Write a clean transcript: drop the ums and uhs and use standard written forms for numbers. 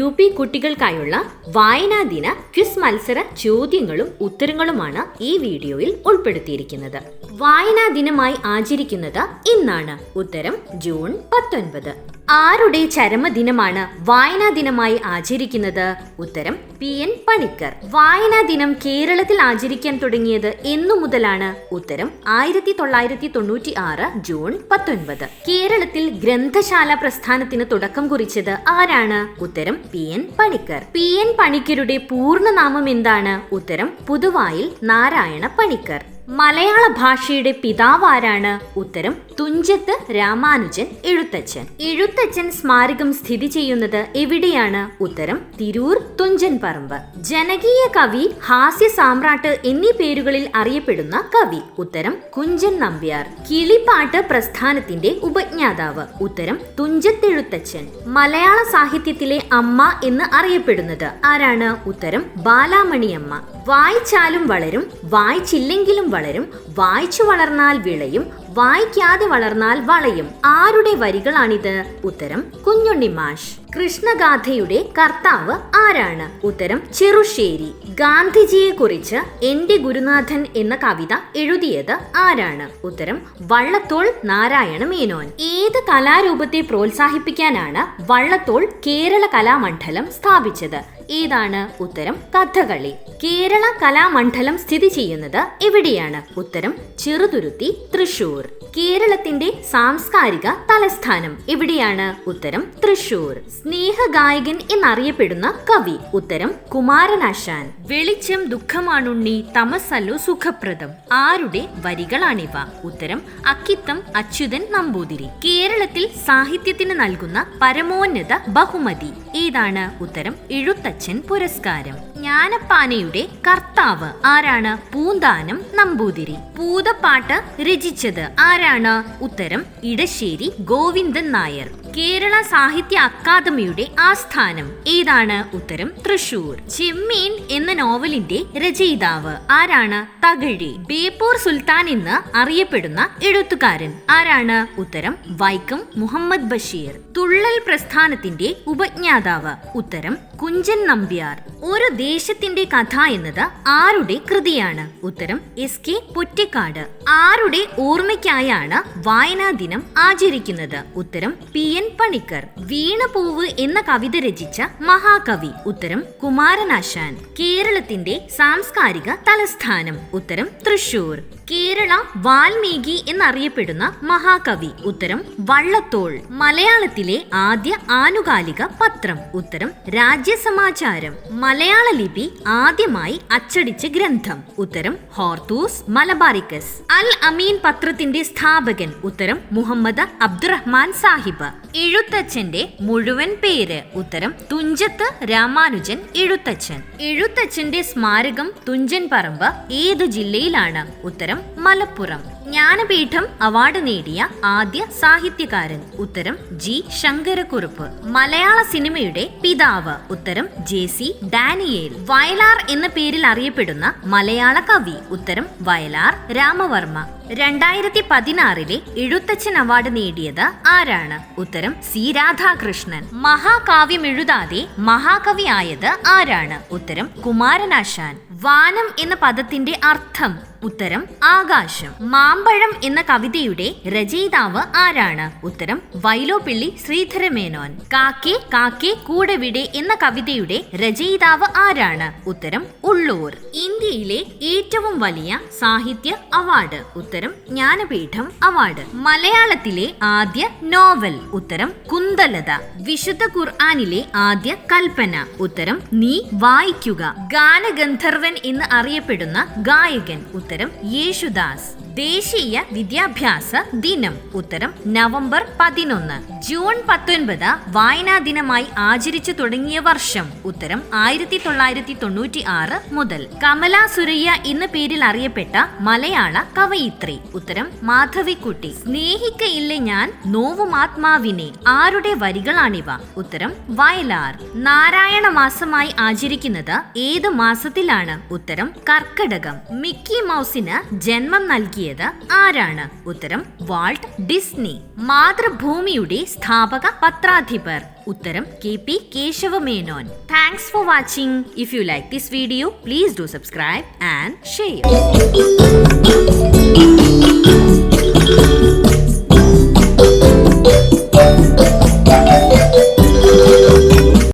UP കുട്ടികൾക്കായുള്ള വായനാ ദിന ക്വിസ് മത്സര ചോദ്യങ്ങളും ഉത്തരങ്ങളുമാണ് ഈ വീഡിയോയിൽ ഉൾപ്പെടുത്തിയിരിക്കുന്നത്. വായനാ ദിനമായി ആചരിക്കുന്നത് ഇന്നാണ്. ഉത്തരം ജൂൺ 19. ആരുടെ ചരമദിനമാണ് വായനാ ദിനമായി ആചരിക്കുന്നത്? ഉത്തരം PN പണിക്കർ. വായനാ ദിനം കേരളത്തിൽ ആചരിക്കാൻ തുടങ്ങിയത് എന്നു മുതലാണ്? ഉത്തരം 1996 ജൂൺ 19. കേരളത്തിൽ ഗ്രന്ഥശാല പ്രസ്ഥാനത്തിന് തുടക്കം കുറിച്ചത് ആരാണ്? ഉത്തരം PN പണിക്കർ. PN പണിക്കരുടെ പൂർണ്ണനാമം എന്താണ്? ഉത്തരം പുതുവായിൽ നാരായണ പണിക്കർ. മലയാള ഭാഷയുടെ പിതാവ് ആരാണ്? ഉത്തരം തുഞ്ചത്ത് രാമാനുജൻ എഴുത്തച്ഛൻ. എഴുത്തച്ഛൻ സ്മാരകം സ്ഥിതി ചെയ്യുന്നത് എവിടെയാണ്? ഉത്തരം തിരൂർ തുഞ്ചൻ പറമ്പ്. ജനകീയ കവി, ഹാസ്യ സാമ്രാട്ട് എന്നീ പേരുകളിൽ അറിയപ്പെടുന്ന കവി? ഉത്തരം കുഞ്ചൻ നമ്പ്യാർ. കിളിപ്പാട്ട് പ്രസ്ഥാനത്തിന്റെ ഉപജ്ഞാതാവ്? ഉത്തരം തുഞ്ചത്തെഴുത്തച്ഛൻ. മലയാള സാഹിത്യത്തിലെ അമ്മ എന്ന് അറിയപ്പെടുന്നത് ആരാണ്? ഉത്തരം ബാലാമണിയമ്മ. വായിച്ചാലും വളരും, വായിച്ചില്ലെങ്കിലും വളരും, വായിച്ചു വളർന്നാൽ വിളയും, വായിക്കാതെ വളർന്നാൽ വളയും. ആരുടെ വരികളാണിത്? ഉത്തരം കുഞ്ഞുണ്ണി മാഷ്. കൃഷ്ണഗാഥയുടെ കർത്താവ് ആരാണ്? ഉത്തരം ചെറുശ്ശേരി. ഗാന്ധിജിയെ കുറിച്ച് എന്റെ ഗുരുനാഥൻ എന്ന കവിത എഴുതിയത് ആരാണ്? ഉത്തരം വള്ളത്തോൾ നാരായണ മേനോൻ. ഏത് കലാരൂപത്തെ പ്രോത്സാഹിപ്പിക്കാനാണ് വള്ളത്തോൾ കേരള കലാമണ്ഡലം സ്ഥാപിച്ചത്? ഏതാണ്? ഉത്തരം കഥകളി. കേരള കലാമണ്ഡലം സ്ഥിതി ചെയ്യുന്നത് എവിടെയാണ്? ഉത്തരം ചെറുതുരുത്തി, തൃശൂർ. കേരളത്തിന്റെ സാംസ്കാരിക തലസ്ഥാനം എവിടെയാണ്? ഉത്തരം തൃശൂർ. സ്നേഹഗായകൻ എന്നറിയപ്പെടുന്ന കവി? ഉത്തരം കുമാരനാശാൻ. വെളിച്ചം ദുഃഖമാണുണ്ണി, തമസല്ലു സുഖപ്രദം. ആരുടെ വരികളാണിവ? ഉത്തരം അക്കിത്തം അച്യുതൻ നമ്പൂതിരി. കേരളത്തിൽ സാഹിത്യത്തിന് നൽകുന്ന പരമോന്നത ബഹുമതി ഏതാണ്? ഉത്തരം എഴുത്തച്ഛൻ പുരസ്കാരം. ജ്ഞാനപ്പാനയുടെ കർത്താവ് ആരാണ്? പൂന്താനം നമ്പൂതിരി. പൂതപ്പാട്ട് രചിച്ചത് ആരാണ്? ഉത്തരം ഇടശ്ശേരി ഗോവിന്ദൻ നായർ. കേരള സാഹിത്യ അക്കാദമിയുടെ ആസ്ഥാനം ഏതാണ്? ഉത്തരം തൃശൂർ. ചെമ്മീൻ എന്ന നോവലിന്റെ രചയിതാവ് ആരാണ്? തകഴി. ബേപ്പൂർ സുൽത്താൻ എന്ന് അറിയപ്പെടുന്ന എഴുത്തുകാരൻ ആരാണ്? ഉത്തരം വൈക്കം മുഹമ്മദ് ബഷീർ. തുള്ളൽ പ്രസ്ഥാനത്തിന്റെ ഉപജ്ഞാതാവ്? ഉത്തരം കുഞ്ചൻ നമ്പ്യാർ. ഒരു ദേശത്തിന്റെ കഥ എന്നത് ആരുടെ കൃതിയാണ്? ഉത്തരം SK പൊറ്റക്കാട്. ആരുടെ ഓർമ്മയ്ക്കായാണ് വായനാ ദിനം ആചരിക്കുന്നത്? ഉത്തരം PN പണിക്കർ. വീണപൂവ് എന്ന കവിത രചിച്ച മഹാകവി? ഉത്തരം കുമാരനാശാൻ. കേരളത്തിന്റെ സാംസ്കാരിക തലസ്ഥാനം? ഉത്തരം തൃശൂർ. കേരള വാൽമീകി എന്നറിയപ്പെടുന്ന മഹാകവി? ഉത്തരം വള്ളത്തോൾ. മലയാളത്തിലെ ആദ്യ ആനുകാലിക പത്രം? ഉത്തരം രാജ്യസമാചാരം. മലയാള ലിപി ആദ്യമായി അച്ചടിച്ച ഗ്രന്ഥം? ഉത്തരം ഹോർത്തൂസ് മലബാറിക്കസ്. അൽ അമീൻ പത്രത്തിന്റെ സ്ഥാപകൻ? ഉത്തരം മുഹമ്മദ് അബ്ദുറഹ്മാൻ സാഹിബ്. എഴുത്തച്ഛന്റെ മുഴുവൻ പേര്? ഉത്തരം തുഞ്ചത്ത് രാമാനുജൻ എഴുത്തച്ഛൻ. എഴുത്തച്ഛന്റെ സ്മാരകം തുഞ്ചൻ പറമ്പ് ഏതു ജില്ലയിലാണ്? ഉത്തരം മലപ്പുറം. ജ്ഞാനപീഠം അവാർഡ് നേടിയ ആദ്യ സാഹിത്യകാരൻ? ഉത്തരം G ശങ്കരക്കുറുപ്പ്. മലയാള സിനിമയുടെ പിതാവ്? ഉത്തരം JC ഡാനിയേൽ. വയലാർ എന്ന പേരിൽ അറിയപ്പെടുന്ന മലയാള കവി? ഉത്തരം വയലാർ രാമവർമ്മ. 2016 എഴുത്തച്ഛൻ അവാർഡ് നേടിയത് ആരാണ്? ഉത്തരം C രാധാകൃഷ്ണൻ. മഹാകാവ്യം എഴുതാതെ മഹാകവി ആയത് ആരാണ്? ഉത്തരം കുമാരനാശാൻ. വാനം എന്ന പദത്തിന്റെ അർത്ഥം? ഉത്തരം ആകാശം. മാമ്പഴം എന്ന കവിതയുടെ രചയിതാവ് ആരാണ്? ഉത്തരം വൈലോപ്പിള്ളി ശ്രീധരമേനോൻ. കാക്കേ കാക്കേ കൂടെവിടെ എന്ന കവിതയുടെ രചയിതാവ് ആരാണ്? ഉത്തരം ഉള്ളൂർ. ഇന്ത്യയിലെ ഏറ്റവും വലിയ സാഹിത്യ അവാർഡ്? ഉത്തരം ജ്ഞാനപീഠം അവാർഡ്. മലയാളത്തിലെ ആദ്യ നോവൽ? ഉത്തരം കുന്തലത. വിശുദ്ധ ഖുർആനിലെ ആദ്യ കൽപ്പന? ഉത്തരം നീ വായിക്കുക. ഗാനഗന്ധർവൻ എന്ന് അറിയപ്പെടുന്ന ഗായകൻ? ഉത്തരം യേശുദാസ്. ദേശീയ വിദ്യാഭ്യാസ ദിനം? ഉത്തരം നവംബർ 11. ജൂൺ 19 വായനാ ദിനമായി ആചരിച്ചു തുടങ്ങിയ വർഷം? ഉത്തരം 1996 മുതൽ. കമല സുരയ്യ എന്ന പേരിൽ അറിയപ്പെട്ട മലയാള കവയിത്രി? ഉത്തരം മാധവിക്കുട്ടി. സ്നേഹിക്കയില്ലേ ഞാൻ നോവുമാത്മാവിനെ. ആരുടെ വരികളാണിവ? ഉത്തരം വയലാർ. നാരായണ മാസമായി ആചരിക്കുന്നത് ഏത് മാസത്തിലാണ്? ഉത്തരം കർക്കടകം. മിക്കി മൗസിന് ജന്മം നൽകിയ നൽകിയത് ആരാണ്? ഉത്തരം വാൾട്ട് ഡിസ്നി. മാതൃഭൂമിയുടെ സ്ഥാപക പത്രാധിപർ? ഉത്തരം KP Kesava Menon. Thanks for watching. If you like this video, please do subscribe and share.